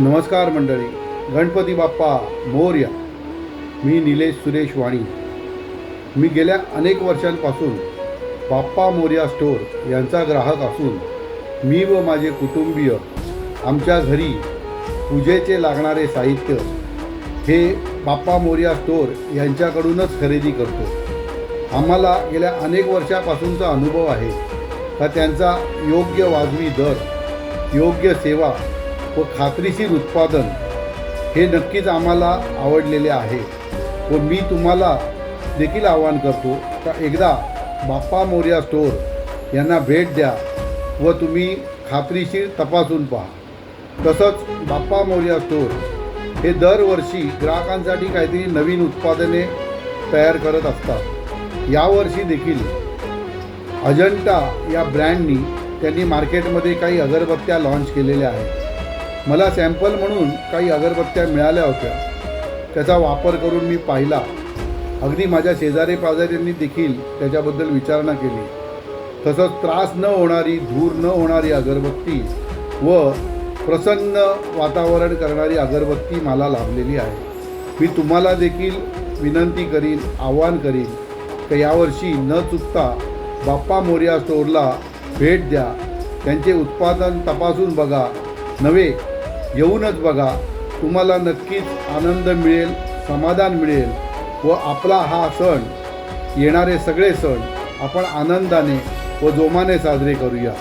नमस्कार मंडळी, गणपती बाप्पा मोरया. मी निलेश सुरेश वाणी. मी गेल्या अनेक वर्षांपासून बाप्पा मोरया स्टोअर यांचा ग्राहक असून मी व माझे कुटुंबीय आमच्या घरी पूजेचे लागणारे साहित्य हे बाप्पा मोरया स्टोअर यांच्याकडूनच खरेदी करतो. आम्हाला गेल्या अनेक वर्षापासूनचा अनुभव आहे का त्यांचा योग्य वाजवी दर, योग्य सेवा व खात्रीशीर उत्पादन हे नक्कीच आम्हाला आवडलेले आहे. व मी तुम्हाला देखील आवाहन करतो का एकदा बाप्पा मोरया स्टोअर यांना भेट द्या व तुम्ही खात्रीशीर तपासून पहा. तसंच बाप्पा मोरया स्टोअर हे दरवर्षी ग्राहकांसाठी काहीतरी नवीन उत्पादने तयार करत असतात. यावर्षी देखील अजंता या ब्रँडनी त्यांनी मार्केटमध्ये काही अगरबत्त्या लॉन्च केलेल्या आहेत. मला सॅम्पल म्हणून काही अगरबत्त्या मिळाल्या होत्या. त्याचा वापर करून मी पाहिला. अगदी माझ्या शेजारी पाजाऱ्यांनी देखील त्याच्याबद्दल विचारणा केली. तसंच त्रास न होणारी, धूर न होणारी अगरबत्ती व प्रसन्न वातावरण करणारी अगरबत्ती मला लाभलेली आहे. मी तुम्हाला देखील विनंती करीन, आवाहन करीन की यावर्षी न चुकता बाप्पा मोरया स्टोअरला भेट द्या. त्यांचे उत्पादन तपासून बघा, नव्हे येऊनच बघा. तुम्हाला नक्कीच आनंद मिळेल, समाधान मिळेल व आपला हा सण, येणारे सगळे सण आपण आनंदाने व जोमाने साजरे करूया.